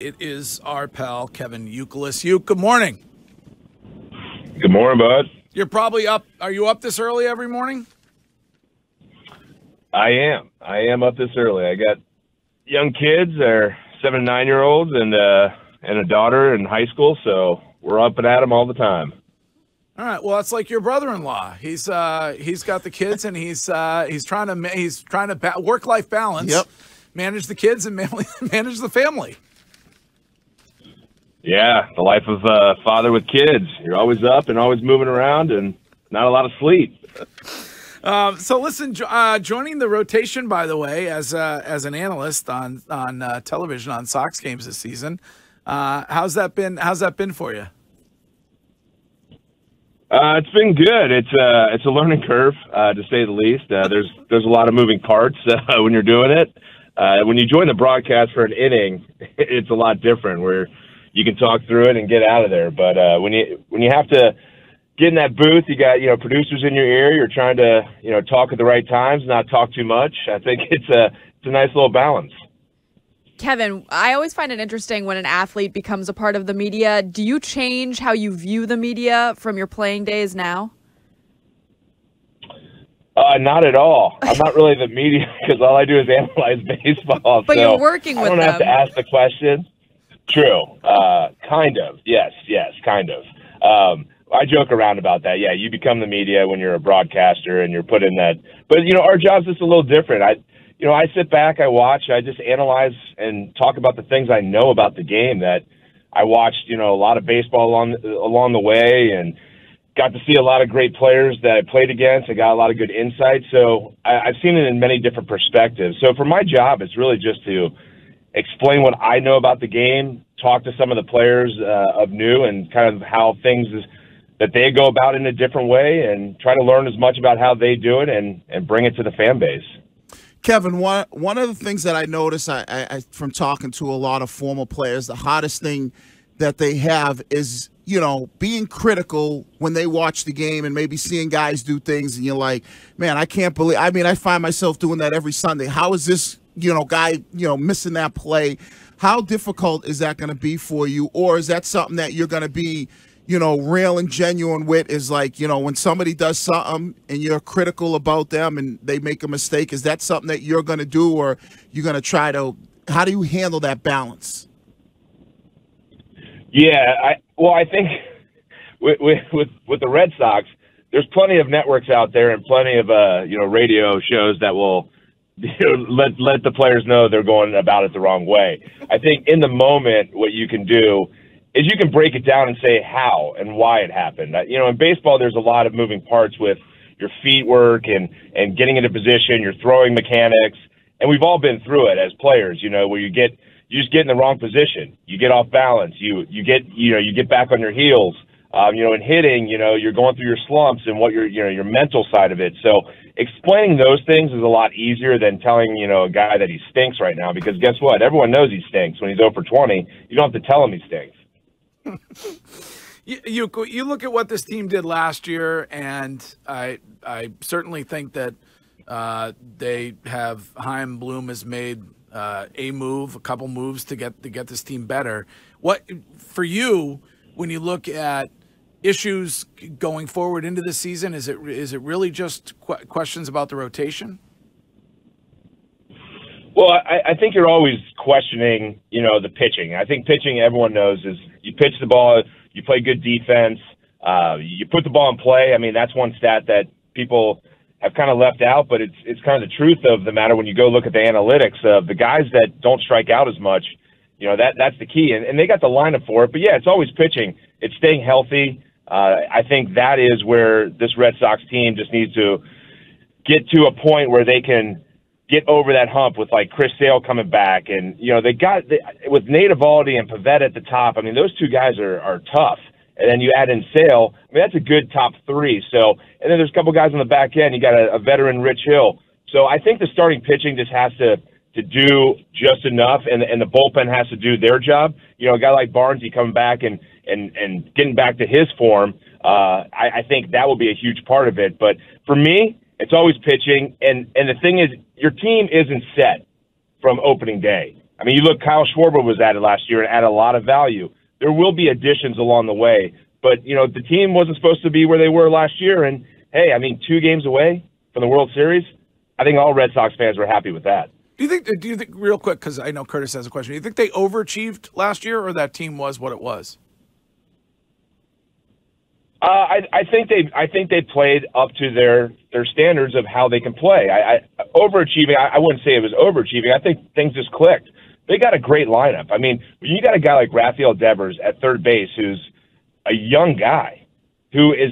It is our pal, Kevin Youkilis. Good morning. Good morning, bud. You're probably up. Are you up this early every morning? I am up this early. I got young kids. They're 7 and 9-year-olds and a daughter in high school, so we're up and at 'em all the time. All right. Well, it's like your brother-in-law. He's got the kids, and he's trying to work-life balance. Yep. Manage the kids and manage the family. Yeah, the life of a father with kids. You're always up and always moving around and not a lot of sleep. So listen, joining the rotation, by the way, as an analyst on television on Sox games this season, how's that been? How's that been for you? It's been good. It's a learning curve, to say the least. There's a lot of moving parts when you're doing it. When you join the broadcast for an inning, it's a lot different where you can talk through it and get out of there. But when you have to get in that booth, you got producers in your ear. You're trying to talk at the right times, not talk too much. I think it's a nice little balance. Kevin, I always find it interesting when an athlete becomes a part of the media. Do you change how you view the media from your playing days now? Not at all. I'm not really the media because all I do is analyze baseball. But so you're working with them. I don't have to ask the question. True. Kind of. Yes, kind of. I joke around about that. Yeah, you become the media when you're a broadcaster and you're put in that. But, our job's just a little different. I sit back, I watch, I just analyze and talk about the things I know about the game that I watched, a lot of baseball along the way and got to see a lot of great players that I played against. I got a lot of good insight. So I've seen it in many different perspectives. So for my job, it's really just to explain what I know about the game, talk to some of the players of new and kind of how things that they go about in a different way and try to learn as much about how they do it and bring it to the fan base. Kevin, one of the things that I notice I from talking to a lot of former players, the hardest thing that they have is, being critical when they watch the game and maybe seeing guys do things and you're like, man, I can't believe, I find myself doing that every Sunday. How is this, guy, missing that play? How difficult is that going to be for you? Or is that something that you're going to be, real and genuine with, is like, when somebody does something and you're critical about them and they make a mistake, is that something that you're going to do, or you're going to try to, how do you handle that balance? Yeah, I think with the Red Sox, there's plenty of networks out there and plenty of radio shows that will let the players know they're going about it the wrong way. I think in the moment, what you can do is you can break it down and say how and why it happened. In baseball, there's a lot of moving parts with your feet work and getting into position, your throwing mechanics, and we've all been through it as players. Where you just get in the wrong position, you get off balance, you get back on your heels. In hitting, you're going through your slumps and what your mental side of it. So explaining those things is a lot easier than telling, a guy that he stinks right now, because guess what? Everyone knows he stinks when he's 0 for 20. You don't have to tell him he stinks. You look at what this team did last year, and I certainly think that Chaim Bloom has made a couple moves to get this team better. What for you when you look at issues going forward into the season? Is it really just questions about the rotation? Well, I think you're always questioning, the pitching. I think pitching, everyone knows, is you pitch the ball, you play good defense, you put the ball in play. That's one stat that people have kind of left out, but it's kind of the truth of the matter when you go look at the analytics of the guys that don't strike out as much. That's the key, and they got the lineup for it. But yeah, it's always pitching. It's staying healthy. I think that is where this Red Sox team just needs to get to a point where they can get over that hump with like Chris Sale coming back, and with Nate Eovaldi and Pivetta at the top. Those two guys are tough. And then you add in Sale. That's a good top three. So, and then there's a couple guys on the back end. You got a veteran Rich Hill. So I think the starting pitching just has to do just enough, and the bullpen has to do their job. A guy like Barnesy coming back and getting back to his form. I think that will be a huge part of it. But for me, it's always pitching. And the thing is, your team isn't set from opening day. I mean, you look, Kyle Schwarber was added last year and added a lot of value. There will be additions along the way, but, you know, the team wasn't supposed to be where they were last year. And, hey, I mean, 2 games away from the World Series, I think all Red Sox fans were happy with that. Do you think real quick, because I know Curtis has a question, do you think they overachieved last year or that team was what it was? I think they played up to their standards of how they can play. Overachieving, I wouldn't say it was overachieving. I think things just clicked. They got a great lineup. I mean, when you got a guy like Rafael Devers at third base, who's a young guy, who is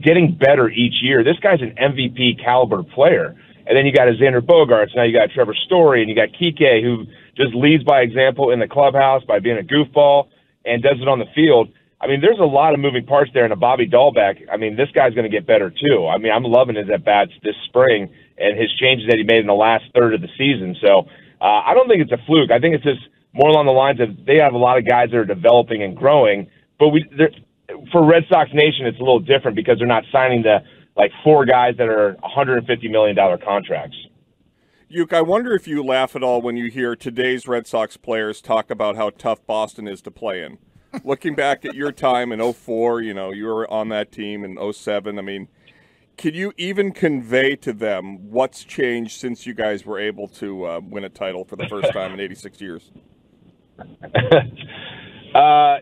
getting better each year. This guy's an MVP caliber player. And then you got a Xander Bogaerts. Now you got Trevor Story, and you got Kike, who just leads by example in the clubhouse by being a goofball and does it on the field. I mean, there's a lot of moving parts there. And a Bobby Dahlbeck, I mean, this guy's going to get better too. I mean, I'm loving his at-bats this spring and his changes that he made in the last third of the season. So I don't think it's a fluke. I think it's just more along the lines of they have a lot of guys that are developing and growing. But for Red Sox Nation, it's a little different because they're not signing the 4 guys that are $150 million contracts. Uke, I wonder if you laugh at all when you hear today's Red Sox players talk about how tough Boston is to play in. Looking back at your time in 2004, you know, you were on that team in 2007. I mean, can you even convey to them what's changed since you guys were able to win a title for the first time in 86 years? Well,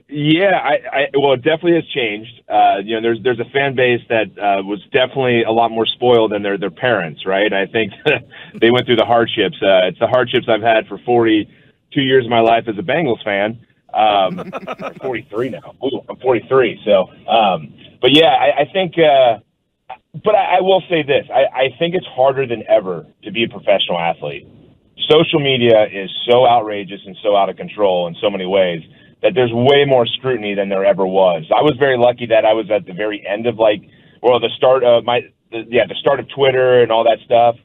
it definitely has changed. You know, there's a fan base that was definitely a lot more spoiled than their parents, right? I think they went through the hardships. It's the hardships I've had for 42 years of my life as a Bengals fan. I'm 43 now. Ooh, I'm 43. So, but yeah, I think. But I will say this: I think it's harder than ever to be a professional athlete. Social media is so outrageous and so out of control in so many ways that there's way more scrutiny than there ever was. I was very lucky that I was at the very end of the start of the start of Twitter and all that stuff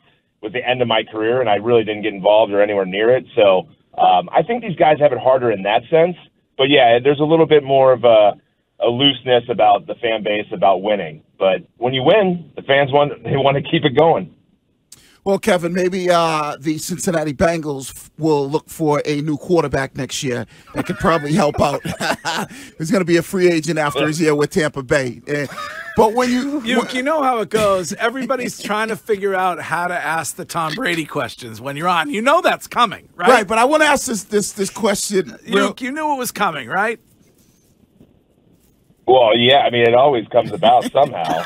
was the end of my career, and I really didn't get involved or anywhere near it. So I think these guys have it harder in that sense. But yeah, there's a little bit more of a looseness about the fan base about winning. But when you win, the fans want to keep it going. Well, Kevin, maybe the Cincinnati Bengals will look for a new quarterback next year that could probably help out. He's going to be a free agent after his year with Tampa Bay. But when you know how it goes. Everybody's trying to figure out how to ask the Tom Brady questions when you're on. You know that's coming, right? Right, but I want to ask this question. You knew it was coming, right? Well, yeah, I mean, it always comes about somehow.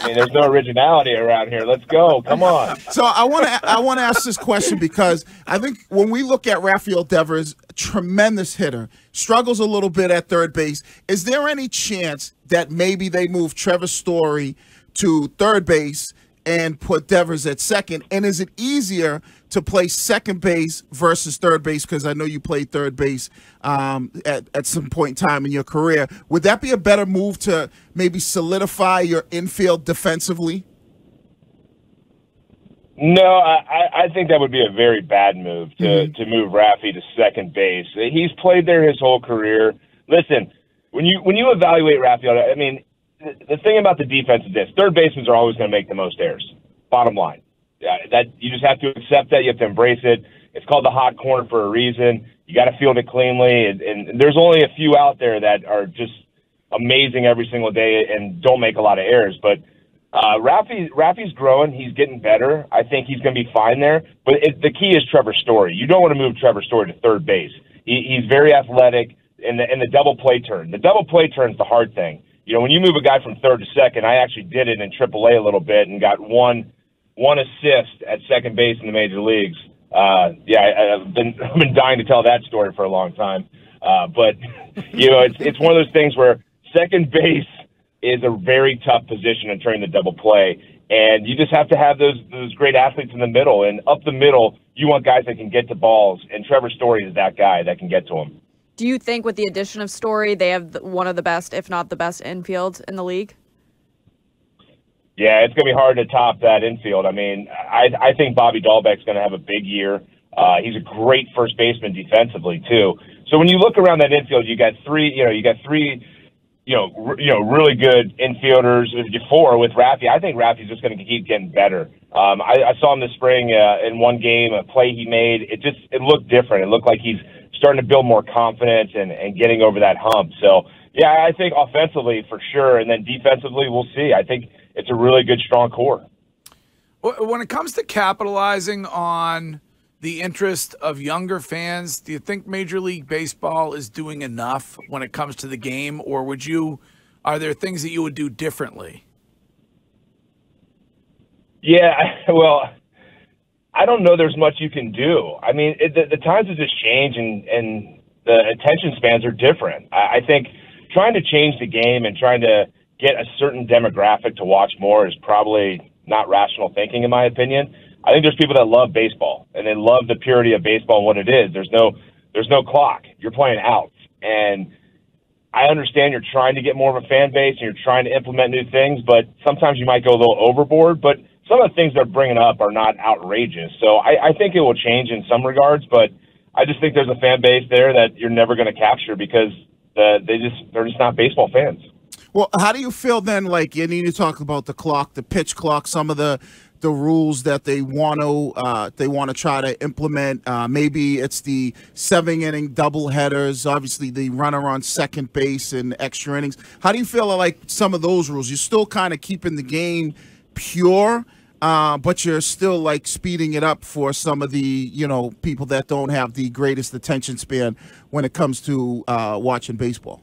I mean, there's no originality around here. Let's go. Come on. So I want to ask this question because I think when we look at Rafael Devers, tremendous hitter, struggles a little bit at third base. Is there any chance that maybe they move Trevor Story to third base and put Devers at second? And is it easier to play second base versus third base? Because I know you played third base at some point in time in your career. Would that be a better move to maybe solidify your infield defensively? No, I think that would be a very bad move to move Rafi to second base. He's played there his whole career. Listen, when you evaluate Rafi, I mean, the thing about the defense is this: third basemen are always going to make the most errors. Bottom line, that you just have to accept that. You have to embrace it. It's called the hot corner for a reason. You got to field it cleanly, and there's only a few out there that are just amazing every single day and don't make a lot of errors. But Rafi's growing. He's getting better. I think he's going to be fine there. But the key is Trevor Story. You don't want to move Trevor Story to third base. He's very athletic in the double play turn. The double play turn is the hard thing. You know, when you move a guy from third to second, I actually did it in AAA a little bit and got one assist at second base in the major leagues. I've been dying to tell that story for a long time. But you know, it's one of those things where second base is a very tough position in turning the double play, and you just have to have those great athletes in the middle. And up the middle, you want guys that can get to balls, and Trevor Story is that guy that can get to them. Do you think with the addition of Story, they have one of the best, if not the best, infield in the league? Yeah, it's going to be hard to top that infield. I mean, I think Bobby Dahlbeck's going to have a big year. He's a great first baseman defensively too. So when you look around that infield, you got three really good infielders. Four with Raffy. I think Raffy's just going to keep getting better. I saw him this spring in one game, a play he made. It looked different. It looked like he's starting to build more confidence and getting over that hump. So, yeah, I think offensively for sure, and then defensively we'll see. I think it's a really good, strong core. When it comes to capitalizing on the interest of younger fans, do you think Major League Baseball is doing enough when it comes to the game, or are there things that you would do differently? Yeah, well, I don't know there's much you can do. I mean, the times have just changed, and the attention spans are different. I think trying to change the game and trying to get a certain demographic to watch more is probably not rational thinking, in my opinion. I think there's people that love baseball, and they love the purity of baseball and what it is. There's no clock. You're playing outs. And I understand you're trying to get more of a fan base and you're trying to implement new things, but sometimes you might go a little overboard. But some of the things they're bringing up are not outrageous. So I think it will change in some regards, but I just think there's a fan base there that you're never going to capture because they're just not baseball fans. Well, how do you feel then, like, you need to talk about the clock, the pitch clock, some of the rules that they want to try to implement? Maybe it's the 7-inning doubleheaders, obviously the runner on second base and extra innings. How do you feel like some of those rules? You're still kind of keeping the game pure, but you're still like speeding it up for some of the, people that don't have the greatest attention span when it comes to watching baseball.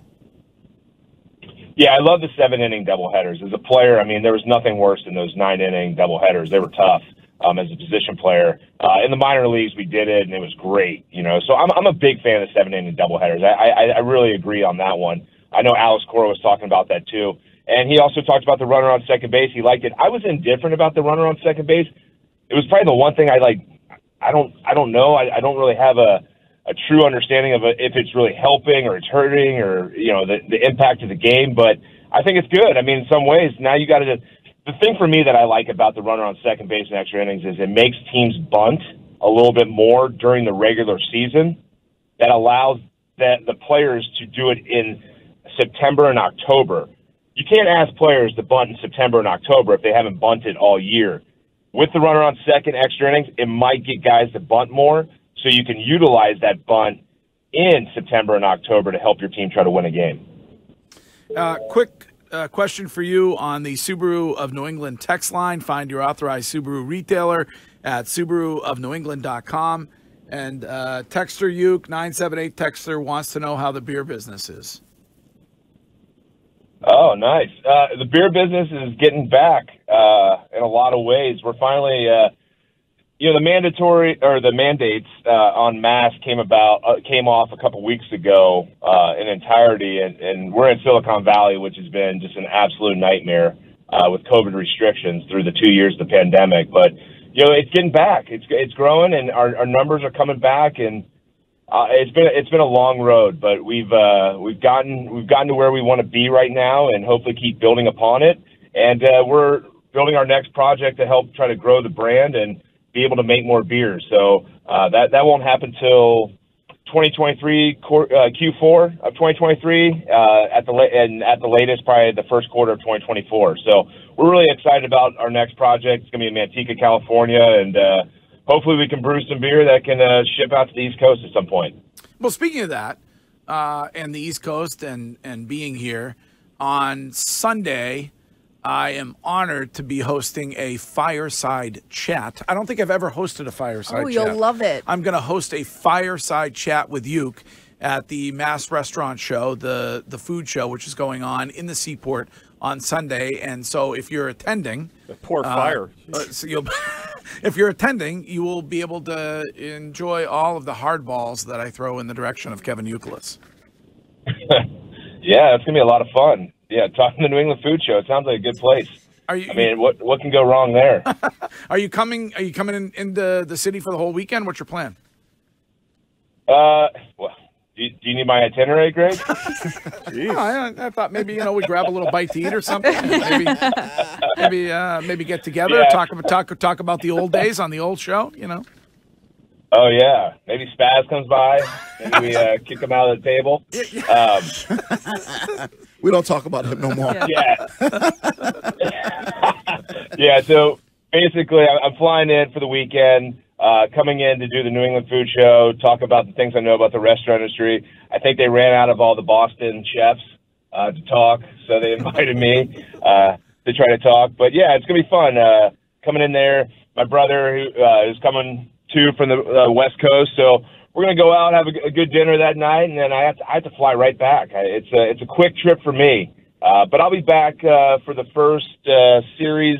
Yeah, I love the 7-inning doubleheaders. As a player, I mean, there was nothing worse than those 9-inning doubleheaders. They were tough as a position player. In the minor leagues, we did it, and it was great. So I'm a big fan of 7-inning doubleheaders. I really agree on that one. I know Alex Cora was talking about that too, and he also talked about the runner on second base. He liked it. I was indifferent about the runner on second base. It was probably the one thing I like. I don't know. I don't really have a true understanding of if it's really helping or it's hurting or, the impact of the game. But I think it's good. I mean, in some ways, now you got to – the thing for me that I like about the runner on second base and extra innings is it makes teams bunt a little bit more during the regular season. That allows the players to do it in September and October. You can't ask players to bunt in September and October if they haven't bunted all year. With the runner on second, extra innings, it might get guys to bunt more, so you can utilize that bunt in September and October to help your team try to win a game. Quick question for you on the Subaru of New England text line. Find your authorized Subaru retailer at SubaruofNewEngland.com. And texter Uke, 978 texter, wants to know how the beer business is. Oh, nice. The beer business is getting back in a lot of ways. We're finally the mandates on masks came off a couple weeks ago in entirety, and we're in Silicon Valley, which has been just an absolute nightmare with COVID restrictions through the 2 years of the pandemic. But it's getting back. It's growing, and our numbers are coming back, and it's been a long road, but we've gotten to where we want to be right now, and hopefully keep building upon it. And we're building our next project to help try to grow the brand and be able to make more beers. So that won't happen till 2023 Q4 of 2023 at the latest, probably the first quarter of 2024. So we're really excited about our next project. It's going to be in Manteca, California, and hopefully we can brew some beer that can ship out to the East Coast at some point. Well, speaking of that, and the East Coast and being here, on Sunday, I am honored to be hosting a fireside chat. I don't think I've ever hosted a fireside chat. Oh, you'll love it. I'm going to host a fireside chat with Uke at the Mass Restaurant Show, the food show, which is going on in the Seaport on Sunday. And so if you're attending... The poor fire. If you're attending, you will be able to enjoy all of the hardballs that I throw in the direction of Kevin Youkilis. Yeah, it's going to be a lot of fun. Yeah, talking to the New England Food Show. It sounds like a good place. What can go wrong there? Are you coming into the city for the whole weekend? What's your plan? Well, do you need my itinerary, Greg? I thought maybe we grab a little bite to eat or something. Maybe get together, talk about the old days on the old show. Oh, yeah. Maybe Spaz comes by. Maybe we kick him out of the table. We don't talk about him no more. Yeah. Yeah, so basically I'm flying in for the weekend, coming in to do the New England Food Show, talk about the things I know about the restaurant industry. I think they ran out of all the Boston chefs to talk, so they invited me to try to talk. But, yeah, it's going to be fun coming in there. My brother who is coming too from the West Coast, so we're going to go out, have a good dinner that night, and then I have to fly right back. It's a quick trip for me, but I'll be back for the first series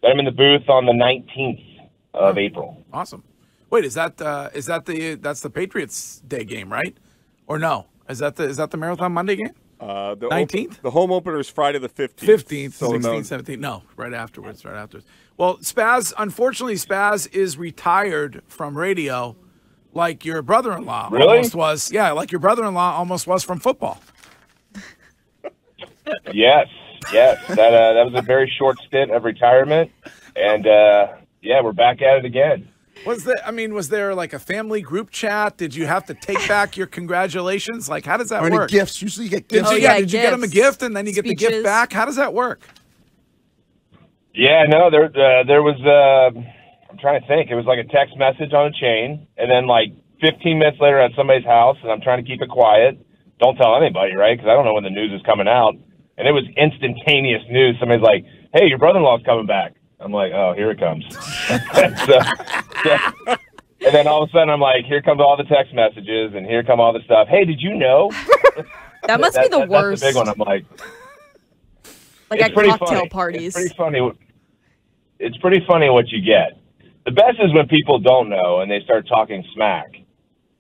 that I'm in the booth on the 19th of April. Awesome. Wait, that's the Patriots Day game, right? Or no? Is that the Marathon Monday game? The 19th? The home opener is Friday the 15th. 15th, so 16th, 17th. No, right afterwards. Well, unfortunately, Spaz is retired from radio like your brother-in-law almost was. Yeah, like your brother-in-law almost was from football. Yes. That was a very short stint of retirement. And, we're back at it again. Was there like a family group chat? Did you have to take back your congratulations? Like, how does that work? Any gifts? Usually you get gifts. Did you get them a gift and then you get the gift back? How does that work? Yeah, no, there was, I'm trying to think. It was like a text message on a chain, and then like 15 minutes later at somebody's house, and I'm trying to keep it quiet. Don't tell anybody, right? Because I don't know when the news is coming out. And it was instantaneous news. Somebody's like, hey, your brother-in-law's coming back. I'm like, oh, here it comes. And then all of a sudden I'm like, here comes all the text messages, and here come all the stuff. Hey, did you know? That must be the worst. That's the big one. I'm like at cocktail parties. It's pretty funny. It's pretty funny what you get. The best is when people don't know and they start talking smack,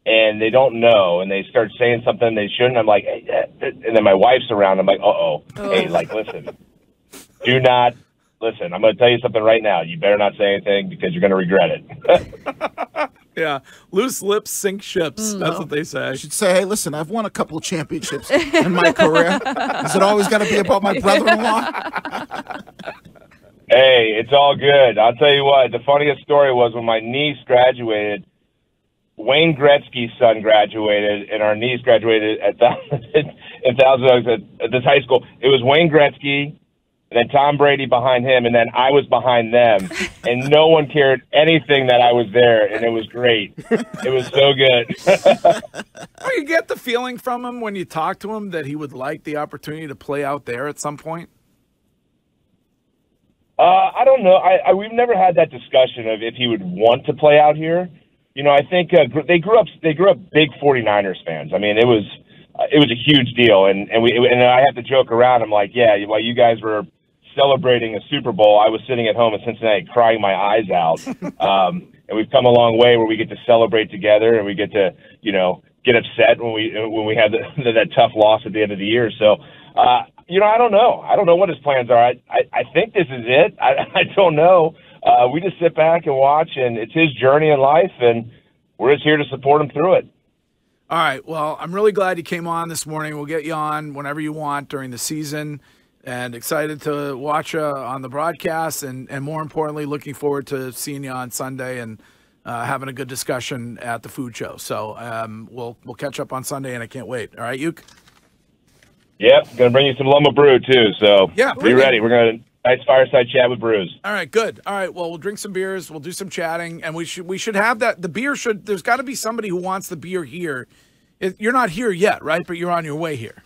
and they don't know and they start saying something they shouldn't. I'm like, hey, and then my wife's around. I'm like, hey, like, listen, do not listen. I'm going to tell you something right now. You better not say anything because you're going to regret it. Yeah, loose lips sink ships. That's what they say. I should say, hey, listen, I've won a couple of championships in my career. Is it always got to be about my brother-in-law? Hey, it's all good. I'll tell you what, the funniest story was when my niece graduated. Wayne Gretzky's son graduated, and our niece graduated at Thousand Oaks at this high school. It was Wayne Gretzky, and then Tom Brady behind him, and then I was behind them, and no one cared anything that I was there, and it was great. It was so good. Well, you get the feeling from him when you talk to him that he would like the opportunity to play out there at some point? I don't know. We've never had that discussion of if he would want to play out here. You know, I think they grew up big 49ers fans. I mean, it was a huge deal, and I have to joke around. I'm like, yeah, while you guys were celebrating a Super Bowl, I was sitting at home in Cincinnati crying my eyes out. And we've come a long way where we get to celebrate together, and we get to, get upset when we have that tough loss at the end of the year. So, I don't know. I don't know what his plans are. I think this is it. I don't know. We just sit back and watch, and it's his journey in life, and we're just here to support him through it. All right. Well, I'm really glad you came on this morning. We'll get you on whenever you want during the season, and excited to watch you on the broadcast, and more importantly, looking forward to seeing you on Sunday and having a good discussion at the food show. So we'll catch up on Sunday, and I can't wait. All right, Uke? Yep. Going to bring you some Loma Brew, too. So yeah, be ready. We're going to nice fireside chat with Brews. All right, good. All right, well, we'll drink some beers. We'll do some chatting, and we should have that. The beer should. There's got to be somebody who wants the beer here. You're not here yet, right? But you're on your way here.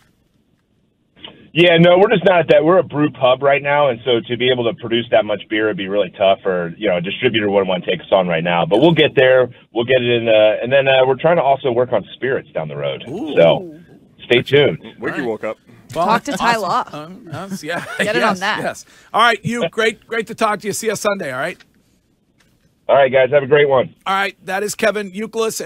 Yeah, no, we're just not at that. We're a brew pub right now, and so to be able to produce that much beer would be really tough, or a distributor wouldn't want to take us on right now. But we'll get there. We'll get it in, and then we're trying to also work on spirits down the road. Ooh. So stay tuned. Wiki woke up. Well, talk to Ty Law. Yeah, get it on that. Yes. All right, you great to talk to you. See you Sunday. All right. All right, guys, have a great one. All right, that is Kevin Youkilis.